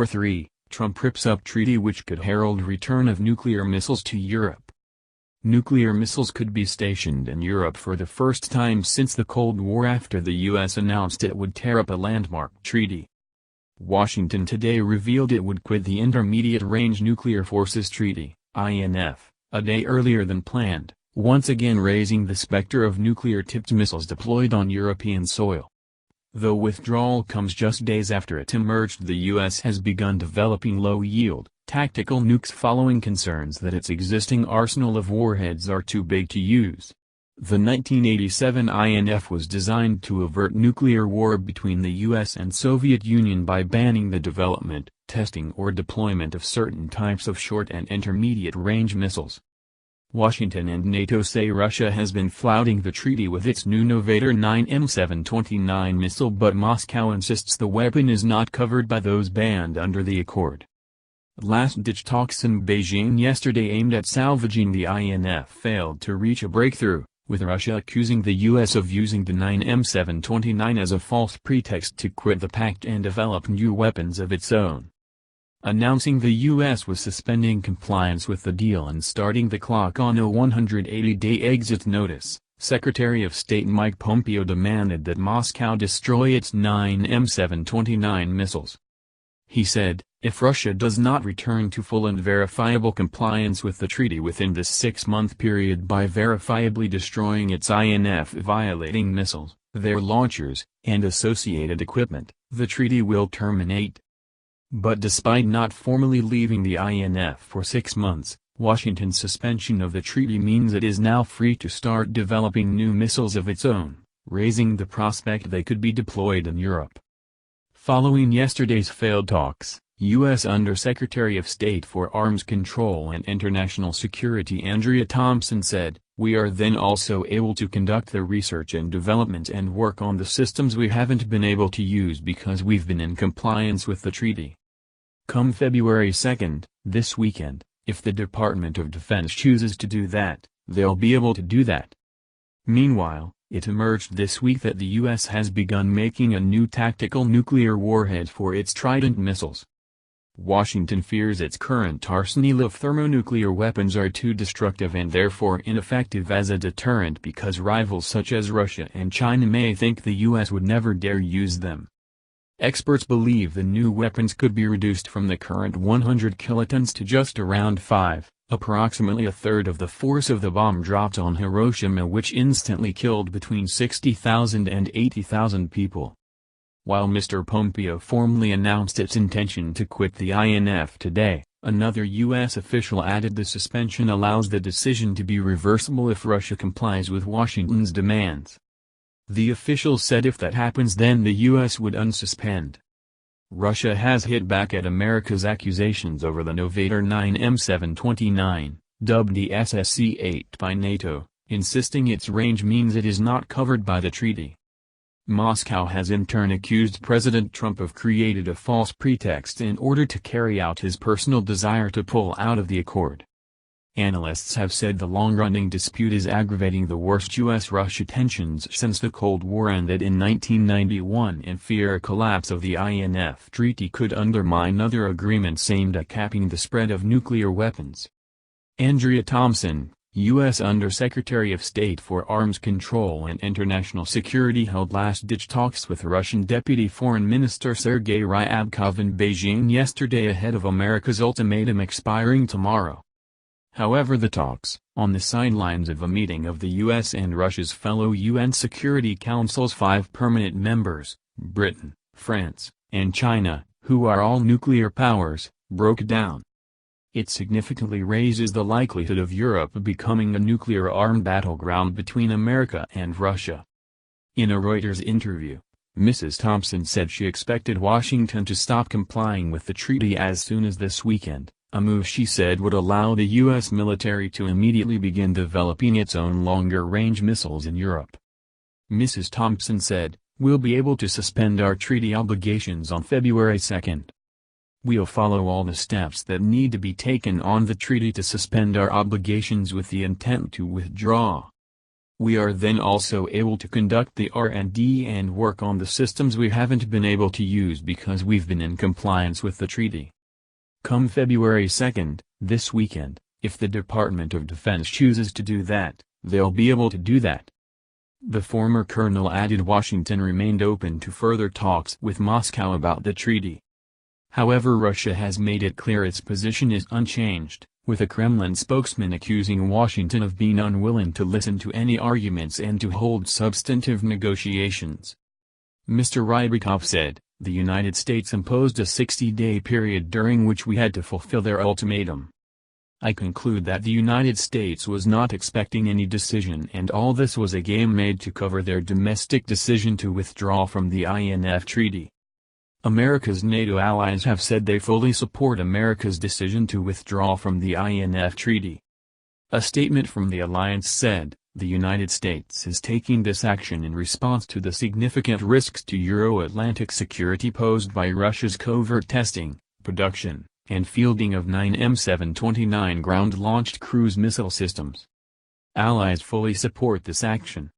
WWIII, Trump rips up treaty which could herald return of nuclear missiles to Europe. Nuclear missiles could be stationed in Europe for the first time since the Cold War after the U.S. announced it would tear up a landmark treaty. Washington today revealed it would quit the Intermediate Range Nuclear Forces Treaty, INF, a day earlier than planned, once again raising the specter of nuclear-tipped missiles deployed on European soil. The withdrawal comes just days after it emerged the U.S. has begun developing low-yield, tactical nukes following concerns that its existing arsenal of warheads are too big to use. The 1987 INF was designed to avert nuclear war between the U.S. and Soviet Union by banning the development, testing or deployment of certain types of short and intermediate-range missiles. Washington and NATO say Russia has been flouting the treaty with its new Novator 9 M729 missile, but Moscow insists the weapon is not covered by those banned under the accord. Last-ditch talks in Beijing yesterday aimed at salvaging the INF failed to reach a breakthrough, with Russia accusing the U.S. of using the 9 M729 as a false pretext to quit the pact and develop new weapons of its own. Announcing the U.S. was suspending compliance with the deal and starting the clock on a 180-day exit notice, Secretary of State Mike Pompeo demanded that Moscow destroy its 9 M729 missiles. He said, if Russia does not return to full and verifiable compliance with the treaty within this 6-month period by verifiably destroying its INF-violating missiles, their launchers, and associated equipment, the treaty will terminate. But despite not formally leaving the INF for 6 months, Washington's suspension of the treaty means it is now free to start developing new missiles of its own, raising the prospect they could be deployed in Europe. Following yesterday's failed talks, U.S. Undersecretary of State for Arms Control and International Security Andrea Thompson said, "We are then also able to conduct the research and development and work on the systems we haven't been able to use because we've been in compliance with the treaty." Come February 2nd, this weekend, if the Department of Defense chooses to do that, they'll be able to do that. Meanwhile, it emerged this week that the U.S. has begun making a new tactical nuclear warhead for its Trident missiles. Washington fears its current arsenal of thermonuclear weapons are too destructive and therefore ineffective as a deterrent because rivals such as Russia and China may think the U.S. would never dare use them. Experts believe the new weapons could be reduced from the current 100 kilotons to just around 5, approximately a third of the force of the bomb dropped on Hiroshima, which instantly killed between 60,000 and 80,000 people. While Mr. Pompeo formally announced its intention to quit the INF today, another U.S. official added the suspension allows the decision to be reversible if Russia complies with Washington's demands. The official said if that happens then the U.S. would unsuspend. Russia has hit back at America's accusations over the Novator 9 M729, dubbed the SSC-8 by NATO, insisting its range means it is not covered by the treaty. Moscow has in turn accused President Trump of creating a false pretext in order to carry out his personal desire to pull out of the accord. Analysts have said the long-running dispute is aggravating the worst U.S.-Russia tensions since the Cold War and that in 1991 and fear a collapse of the INF treaty could undermine other agreements aimed at capping the spread of nuclear weapons. Andrea Thompson, U.S. Undersecretary of State for Arms Control and International Security, held last-ditch talks with Russian Deputy Foreign Minister Sergei Ryabkov in Beijing yesterday ahead of America's ultimatum expiring tomorrow. However, the talks, on the sidelines of a meeting of the U.S. and Russia's fellow UN Security Council's 5 permanent members, Britain, France, and China, who are all nuclear powers, broke down. It significantly raises the likelihood of Europe becoming a nuclear-armed battleground between America and Russia. In a Reuters interview, Mrs. Thompson said she expected Washington to stop complying with the treaty as soon as this weekend, a move she said would allow the U.S. military to immediately begin developing its own longer-range missiles in Europe. Mrs. Thompson said, "We'll be able to suspend our treaty obligations on February 2nd. We'll follow all the steps that need to be taken on the treaty to suspend our obligations with the intent to withdraw. We are then also able to conduct the R&D and work on the systems we haven't been able to use because we've been in compliance with the treaty. Come February 2nd, this weekend, if the Department of Defense chooses to do that, they'll be able to do that. The former colonel added Washington remained open to further talks with Moscow about the treaty. However, Russia has made it clear its position is unchanged, with a Kremlin spokesman accusing Washington of being unwilling to listen to any arguments and to hold substantive negotiations. Mr. Rybakov said, "The United States imposed a 60-day period during which we had to fulfill their ultimatum. I conclude that the United States was not expecting any decision and all this was a game made to cover their domestic decision to withdraw from the INF Treaty." America's NATO allies have said they fully support America's decision to withdraw from the INF Treaty. A statement from the alliance said, "The United States is taking this action in response to the significant risks to Euro-Atlantic security posed by Russia's covert testing, production, and fielding of 9 M729 ground-launched cruise missile systems. Allies fully support this action."